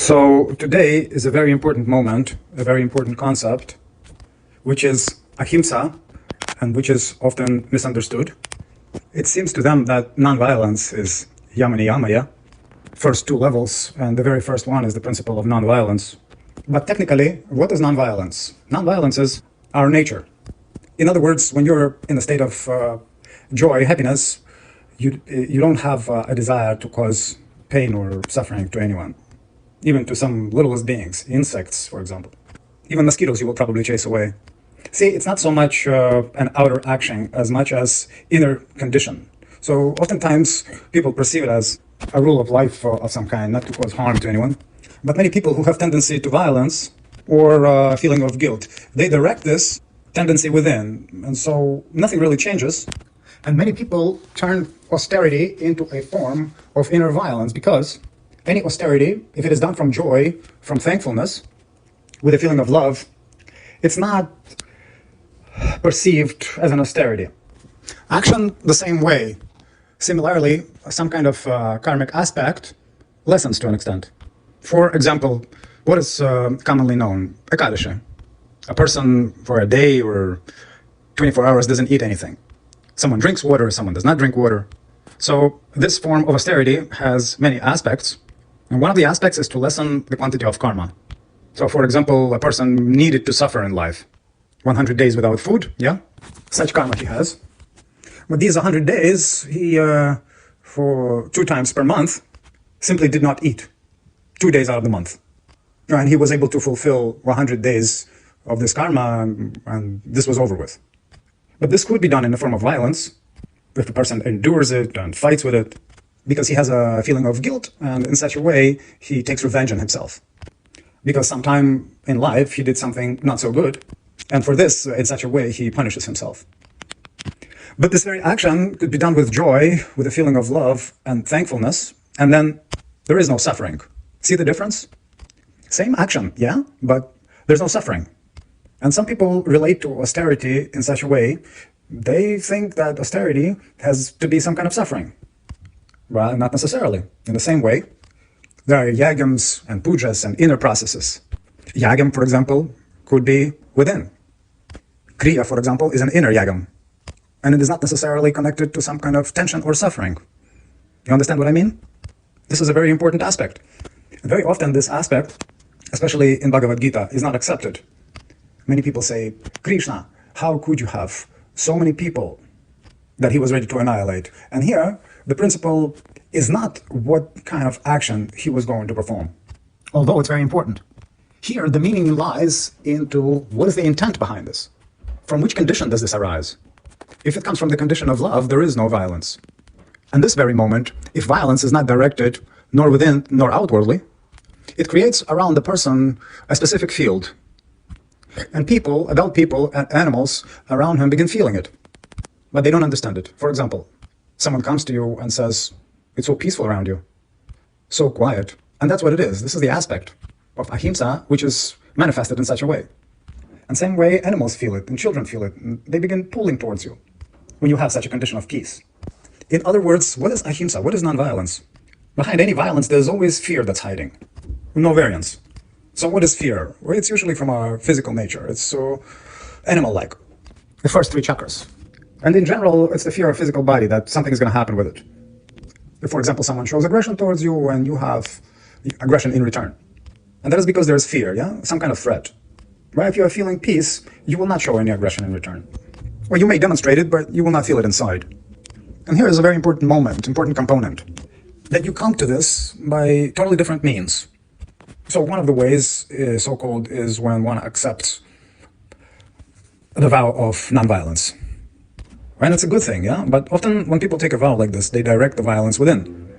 So today is a very important moment, a very important concept, which is ahimsa, and which is often misunderstood. It seems to them that non-violence is yama niyamaya, first two levels, and the very first one is the principle of non-violence. But technically, what is non-violence? Non-violence is our nature. In other words, when you're in a state of joy, happiness, you don't have a desire to cause pain or suffering to anyone, even to some littlest beings, insects, for example. Even mosquitoes you will probably chase away. See, it's not so much an outer action as much as inner condition. So oftentimes people perceive it as a rule of life of some kind, not to cause harm to anyone. But many people who have tendency to violence or a feeling of guilt, they direct this tendency within, and so nothing really changes. And many people turn austerity into a form of inner violence, because any austerity, if it is done from joy, from thankfulness, with a feeling of love, it's not perceived as an austerity. Action the same way. Similarly, some kind of karmic aspect lessens to an extent. For example, what is commonly known? Ekadashi. A person for a day or 24 hours doesn't eat anything. Someone drinks water, someone does not drink water. So this form of austerity has many aspects. And one of the aspects is to lessen the quantity of karma. So for example, a person needed to suffer in life. 100 days without food, yeah? Such karma he has. But these 100 days, he, for 2 times per month, simply did not eat. 2 days out of the month. And he was able to fulfill 100 days of this karma, and this was over with. But this could be done in the form of violence, if the person endures it and fights with it, because he has a feeling of guilt, and in such a way, he takes revenge on himself. Because sometime in life, he did something not so good, and for this, in such a way, he punishes himself. But this very action could be done with joy, with a feeling of love and thankfulness, and then there is no suffering. See the difference? Same action, yeah, but there's no suffering. And some people relate to austerity in such a way, they think that austerity has to be some kind of suffering. Well, not necessarily. In the same way, there are yagams and pujas and inner processes. Yagam, for example, could be within. Kriya, for example, is an inner yagam. And it is not necessarily connected to some kind of tension or suffering. You understand what I mean? This is a very important aspect. Very often this aspect, especially in Bhagavad Gita, is not accepted. Many people say, Krishna, how could you have so many people that he was ready to annihilate? And here, the principle is not what kind of action he was going to perform, although it's very important. Here, the meaning lies into what is the intent behind this? From which condition does this arise? If it comes from the condition of love, there is no violence. And this very moment, if violence is not directed nor within nor outwardly, it creates around the person a specific field. And people, adult people and animals around him begin feeling it. But they don't understand it. For example, someone comes to you and says, it's so peaceful around you, so quiet. And that's what it is. This is the aspect of ahimsa, which is manifested in such a way. And same way animals feel it and children feel it. And they begin pulling towards you when you have such a condition of peace. In other words, what is ahimsa? What is non-violence? Behind any violence, there's always fear that's hiding. No variance. So what is fear? Well, it's usually from our physical nature. It's so animal-like. The first 3 chakras. And in general, it's the fear of physical body that something is going to happen with it. If, for example, someone shows aggression towards you and you have aggression in return. And that is because there's fear, yeah? Some kind of threat. Right? If you are feeling peace, you will not show any aggression in return. Or you may demonstrate it, but you will not feel it inside. And here is a very important moment, important component, that you come to this by totally different means. So one of the ways, so-called, is when one accepts the vow of non-violence. And it's a good thing, yeah? But often when people take a vow like this, they direct the violence within,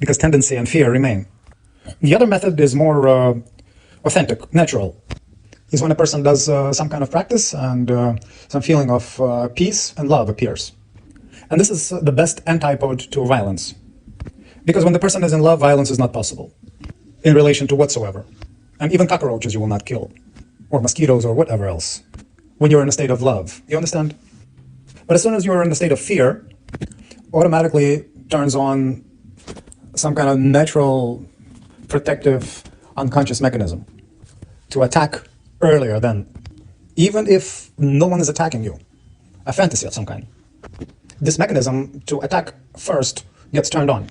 because tendency and fear remain. The other method is more authentic, natural. Is when a person does some kind of practice and some feeling of peace and love appears. And this is the best antipode to violence. Because when the person is in love, violence is not possible in relation to whatsoever. And even cockroaches you will not kill, or mosquitoes or whatever else, when you're in a state of love. You understand? But as soon as you're in a state of fear, automatically turns on some kind of natural protective unconscious mechanism to attack earlier than, even if no one is attacking you, a fantasy of some kind. This mechanism to attack first gets turned on.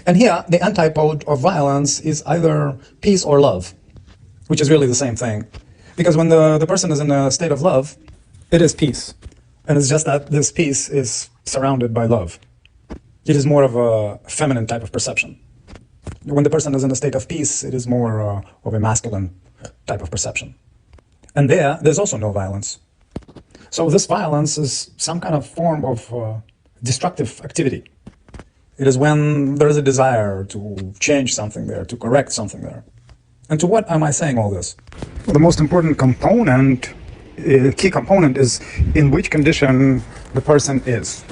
And here, the antipode of violence is either peace or love, which is really the same thing. Because when the person is in a state of love, it is peace. And it's just that this peace is surrounded by love. It is more of a feminine type of perception. When the person is in a state of peace, it is more of a masculine type of perception. And there's also no violence. So this violence is some kind of form of destructive activity. It is when there is a desire to change something there, to correct something there. And to what am I saying all this? Well, the most important component, key component, is in which condition the person is.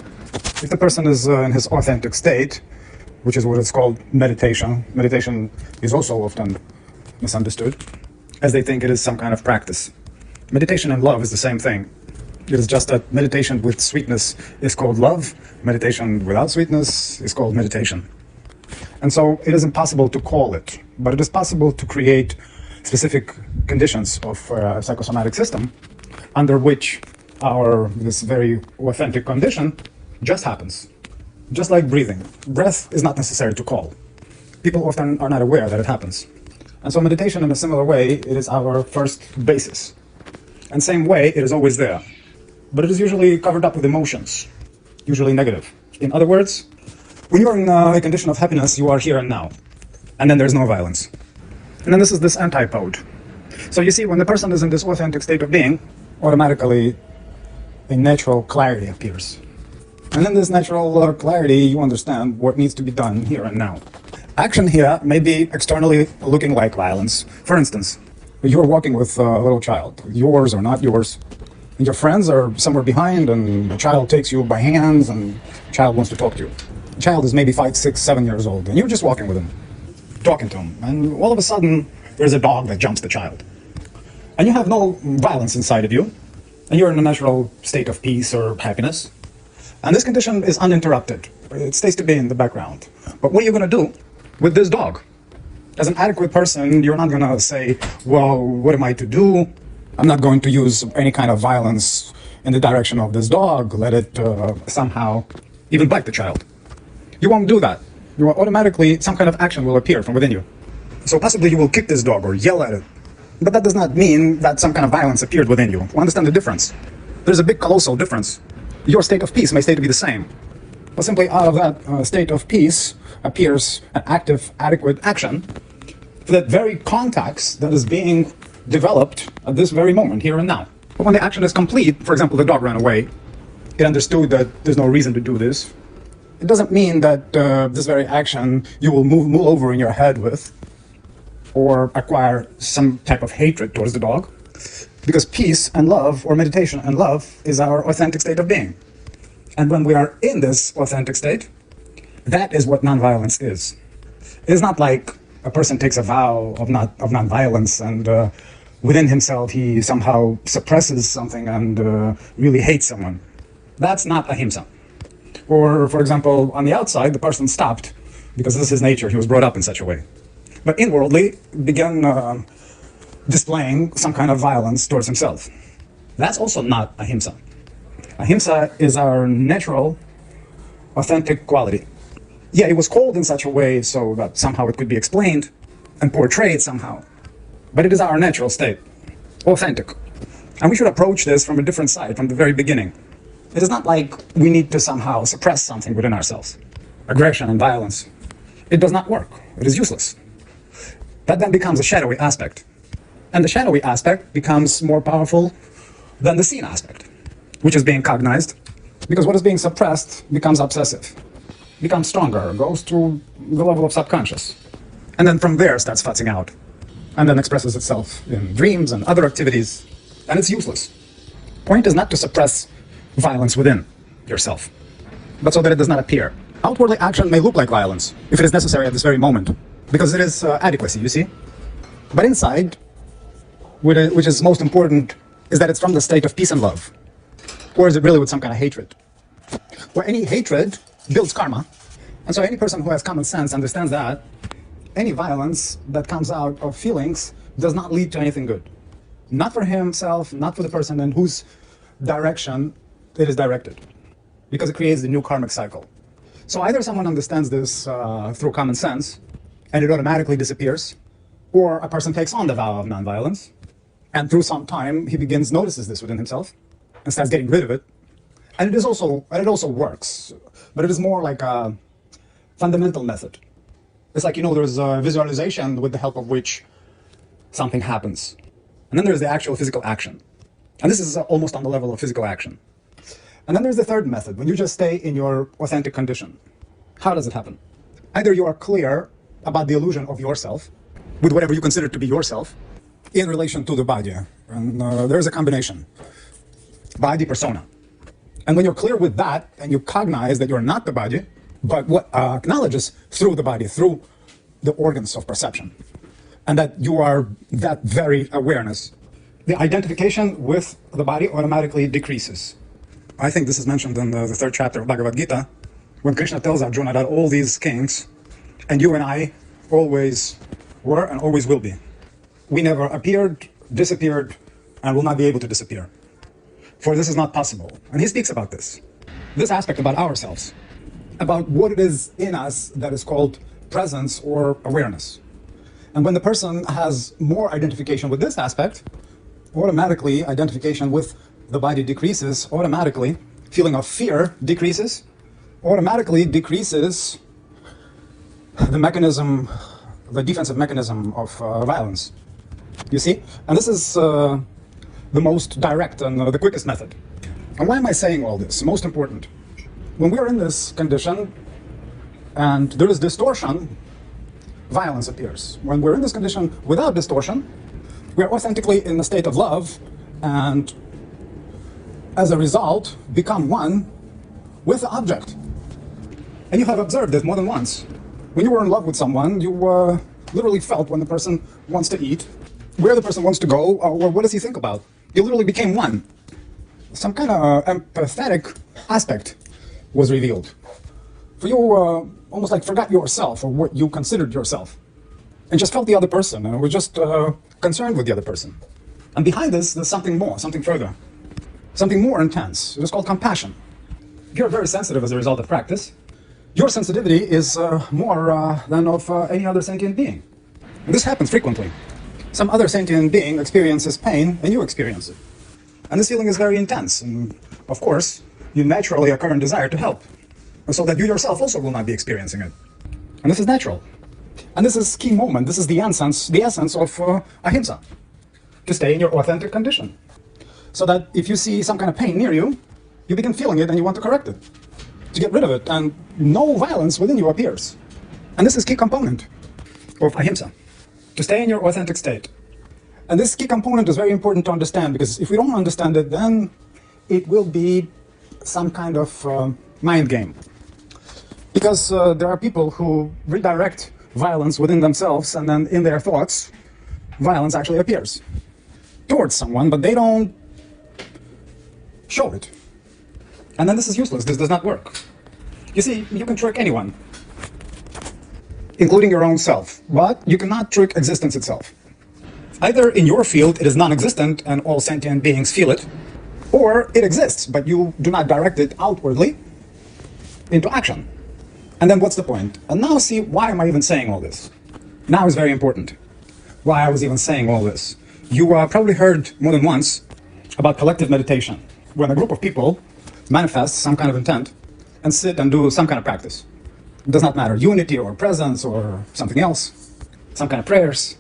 If the person is in his authentic state, which is what is called meditation. Meditation is also often misunderstood, as they think it is some kind of practice. Meditation and love is the same thing. It is just that meditation with sweetness is called love. Meditation without sweetness is called meditation. And so it is impossible to call it, but it is possible to create specific conditions of a psychosomatic system under which this very authentic condition just happens. Just like breathing. Breath is not necessary to call. People often are not aware that it happens. And so meditation, in a similar way, it is our first basis. And same way, it is always there. But it is usually covered up with emotions, usually negative. In other words, when you are in a condition of happiness, you are here and now. And then there's no violence. And then this antipode. So you see, when the person is in this authentic state of being, automatically a natural clarity appears. And in this natural clarity, you understand what needs to be done here and now. Action here may be externally looking like violence. For instance, you're walking with a little child, yours or not yours. And your friends are somewhere behind, and the child takes you by hands, and the child wants to talk to you. The child is maybe 5, 6, 7 years old, and you're just walking with him, talking to him. And all of a sudden, there's a dog that jumps the child. And you have no violence inside of you, and you're in a natural state of peace or happiness. And this condition is uninterrupted. It stays to be in the background. But what are you going to do with this dog? As an adequate person, you're not going to say, well, what am I to do? I'm not going to use any kind of violence in the direction of this dog. Let it somehow even bite the child. You won't do that. You will automatically, some kind of action will appear from within you. So possibly you will kick this dog or yell at it. But that does not mean that some kind of violence appeared within you. Understand the difference. There's a big colossal difference. Your state of peace may stay to be the same. But simply out of that state of peace appears an active, adequate action for that very context that is being developed at this very moment, here and now. But when the action is complete, for example, the dog ran away, it understood that there's no reason to do this. It doesn't mean that this very action you will mull over in your head with, or acquire some type of hatred towards the dog, because peace and love, or meditation and love, is our authentic state of being. And when we are in this authentic state, that is what nonviolence is. It's not like a person takes a vow of nonviolence and within himself he somehow suppresses something and really hates someone. That's not ahimsa. Or, for example, on the outside, the person stopped because this is his nature. He was brought up in such a way. But inwardly began displaying some kind of violence towards himself. That's also not ahimsa. Ahimsa is our natural, authentic quality. Yeah, it was called in such a way so that somehow it could be explained and portrayed somehow. But it is our natural state, authentic. And we should approach this from a different side, from the very beginning. It is not like we need to somehow suppress something within ourselves. Aggression and violence. It does not work. It is useless. That then becomes a shadowy aspect. And the shadowy aspect becomes more powerful than the seen aspect, which is being cognized, because what is being suppressed becomes obsessive, becomes stronger, goes to the level of subconscious. And then from there starts futzing out, and then expresses itself in dreams and other activities, and it's useless. Point is not to suppress violence within yourself, but so that it does not appear. Outwardly, action may look like violence, if it is necessary at this very moment, because it is adequacy, you see? But inside, which is most important, is that it's from the state of peace and love. Or is it really with some kind of hatred? Where any hatred builds karma. And so any person who has common sense understands that any violence that comes out of feelings does not lead to anything good. Not for himself, not for the person in whose direction it is directed, because it creates the new karmic cycle. So either someone understands this through common sense, and it automatically disappears, or a person takes on the vow of nonviolence, and through some time he notices this within himself, and starts getting rid of it. And it also works, but it is more like a fundamental method. It's like, there's a visualization with the help of which something happens. And then there's the actual physical action. And this is almost on the level of physical action. And then there's the third method, when you just stay in your authentic condition. How does it happen? Either you are clear about the illusion of yourself, with whatever you consider to be yourself, in relation to the body. And there's a combination. Body, persona. And when you're clear with that, and you cognize that you're not the body, but what acknowledges through the body, through the organs of perception, and that you are that very awareness, the identification with the body automatically decreases. I think this is mentioned in the third chapter of Bhagavad Gita, when Krishna tells Arjuna that all these kings, and you and I, always were and always will be. We never appeared, disappeared, and will not be able to disappear. For this is not possible. And he speaks about this aspect about ourselves, about what it is in us that is called presence or awareness. And when the person has more identification with this aspect, automatically identification with the body decreases, automatically feeling of fear decreases, automatically decreases the mechanism, the defensive mechanism of violence. You see? And this is the most direct and the quickest method. And why am I saying all this? Most important. When we are in this condition and there is distortion, violence appears. When we're in this condition without distortion, we are authentically in a state of love, and as a result, become one with the object. And you have observed this more than once. When you were in love with someone, you literally felt when the person wants to eat, where the person wants to go, or what does he think about. You literally became one. Some kind of empathetic aspect was revealed. For you, almost like forgot yourself, or what you considered yourself, and just felt the other person, and were just concerned with the other person. And behind this, there's something more, something further, something more intense. It is called compassion. You're very sensitive as a result of practice. Your sensitivity is more than of any other sentient being. And this happens frequently. Some other sentient being experiences pain, and you experience it. And this feeling is very intense. And of course, you naturally a current desire to help, so that you yourself also will not be experiencing it. And this is natural. And this is key moment. This is the essence of ahimsa, to stay in your authentic condition. So that if you see some kind of pain near you, you begin feeling it and you want to correct it, to get rid of it, and no violence within you appears. And this is key component of ahimsa, to stay in your authentic state. And this key component is very important to understand, because if we don't understand it, then it will be some kind of mind game. Because there are people who redirect violence within themselves, and then in their thoughts, violence actually appears towards someone, but they don't show it. And then this is useless. This does not work. You see, you can trick anyone, including your own self, but you cannot trick existence itself. Either in your field it is non-existent and all sentient beings feel it, or it exists, but you do not direct it outwardly into action. And then what's the point? And now see, why am I even saying all this? Now is very important. Why I was even saying all this. You probably heard more than once about collective meditation, when a group of people manifest some kind of intent and sit and do some kind of practice. It does not matter, unity or presence or something else, some kind of prayers.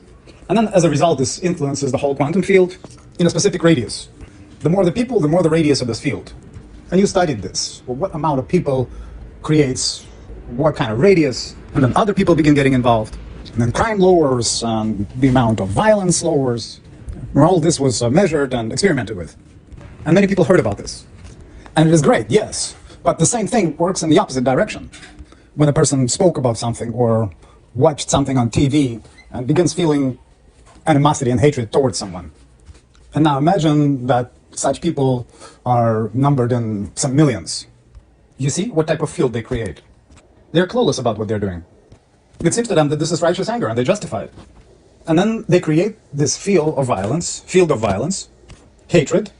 And then as a result, this influences the whole quantum field in a specific radius. The more the people, the more the radius of this field. And you studied this. Well, what amount of people creates what kind of radius? And then other people begin getting involved. And then crime lowers, and the amount of violence lowers. All this was measured and experimented with. And many people heard about this. And it is great, yes. But the same thing works in the opposite direction. When a person spoke about something or watched something on TV and begins feeling animosity and hatred towards someone. And now imagine that such people are numbered in some millions. You see what type of field they create. They're clueless about what they're doing. It seems to them that this is righteous anger, and they justify it. And then they create this field of violence, hatred,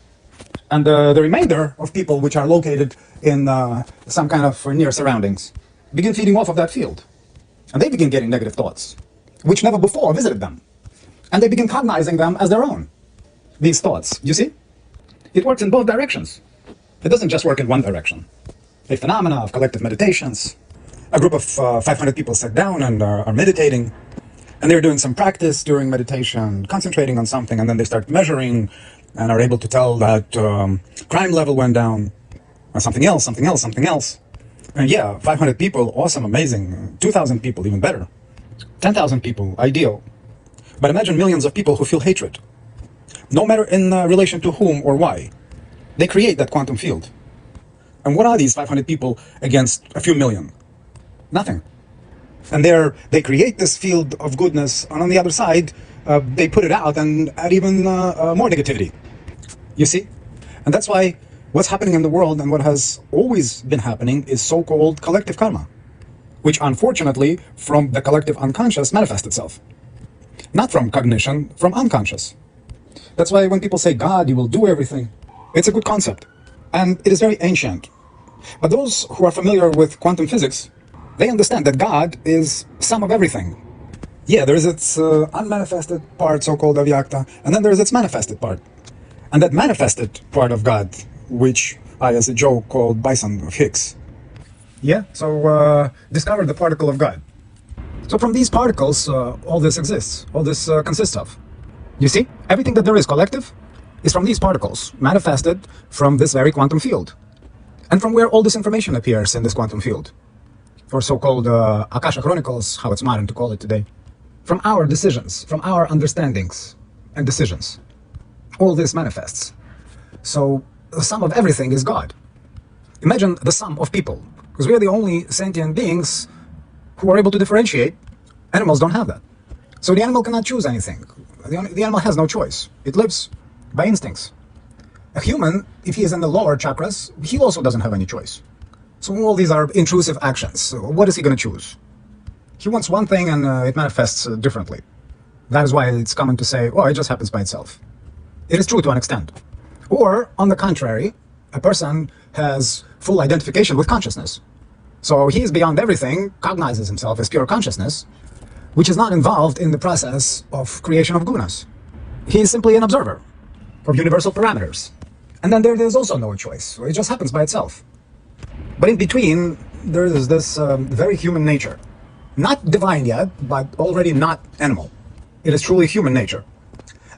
and the remainder of people which are located in some kind of near surroundings begin feeding off of that field. And they begin getting negative thoughts, which never before visited them. And they begin cognizing them as their own, these thoughts. You see? It works in both directions. It doesn't just work in one direction. A phenomena of collective meditations. A group of 500 people sit down and are meditating, and they're doing some practice during meditation, concentrating on something, and then they start measuring and are able to tell that crime level went down, or something else. And yeah, 500 people, awesome, amazing. 2,000 people, even better. 10,000 people, ideal. But imagine millions of people who feel hatred, no matter in relation to whom or why. They create that quantum field. And what are these 500 people against a few million? Nothing. And they create this field of goodness, and on the other side, they put it out and add even more negativity. You see? And that's why what's happening in the world and what has always been happening is so-called collective karma, which unfortunately, from the collective unconscious, manifests itself. Not from cognition, from unconscious. That's why when people say, God, you will do everything, it's a good concept. And it is very ancient. But those who are familiar with quantum physics, they understand that God is sum of everything. Yeah, there is its unmanifested part, so-called avyakta, and then there is its manifested part. And that manifested part of God, which I, as a joke, called Bison of Higgs. Yeah, so discover the particle of God. So from these particles, all this exists, all this consists of. You see, everything that there is collective is from these particles, manifested from this very quantum field. And from where all this information appears in this quantum field. Or so-called Akasha Chronicles, how it's modern to call it today. From our decisions, from our understandings and decisions. All this manifests. So the sum of everything is God. Imagine the sum of people, because we are the only sentient beings who are able to differentiate. Animals don't have that. So the animal cannot choose anything. The animal has no choice. It lives by instincts. A human, if he is in the lower chakras, he also doesn't have any choice. So all these are intrusive actions. So what is he going to choose? He wants one thing and it manifests differently. That is why it's common to say, oh, it just happens by itself. It is true to an extent. Or, on the contrary, a person has full identification with consciousness. So he is beyond everything, cognizes himself as pure consciousness, which is not involved in the process of creation of gunas. He is simply an observer of universal parameters. And then there's also no choice. So it just happens by itself. But in between, there is this very human nature. Not divine yet, but already not animal. It is truly human nature.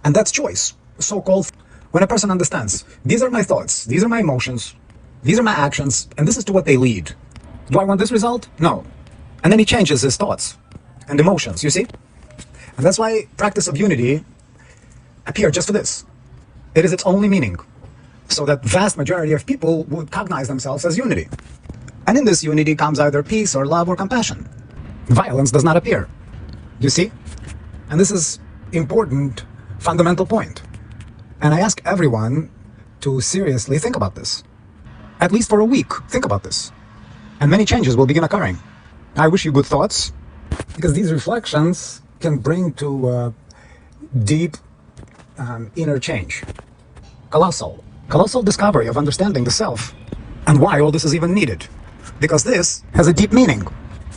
And that's choice, so-called. When a person understands, these are my thoughts, these are my emotions, these are my actions, and this is to what they lead. Do I want this result? No. And then he changes his thoughts and emotions, you see? And that's why practice of unity appeared just for this. It is its only meaning. So that vast majority of people would cognize themselves as unity. And in this unity comes either peace or love or compassion. Violence does not appear. You see? And this is important, fundamental point. And I ask everyone to seriously think about this. At least for a week, think about this. And many changes will begin occurring. I wish you good thoughts, because these reflections can bring to deep inner change. Colossal discovery of understanding the self and why all this is even needed. Because this has a deep meaning.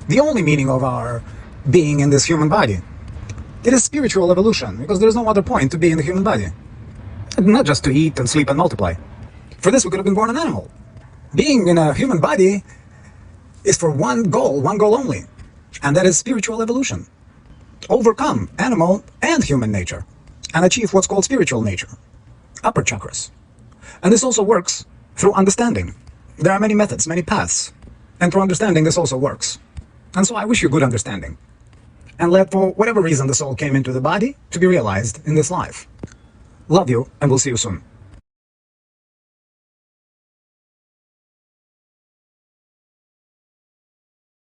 The only meaning of our being in this human body. It is spiritual evolution, because there is no other point to be in the human body. Not just to eat and sleep and multiply. For this we could have been born an animal. Being in a human body is for one goal only. And that is spiritual evolution. Overcome animal and human nature. And achieve what's called spiritual nature. Upper chakras. And this also works through understanding. There are many methods, many paths. And through understanding this also works. And so I wish you good understanding. And let, for whatever reason the soul came into the body, to be realized in this life. Love you, and we'll see you soon.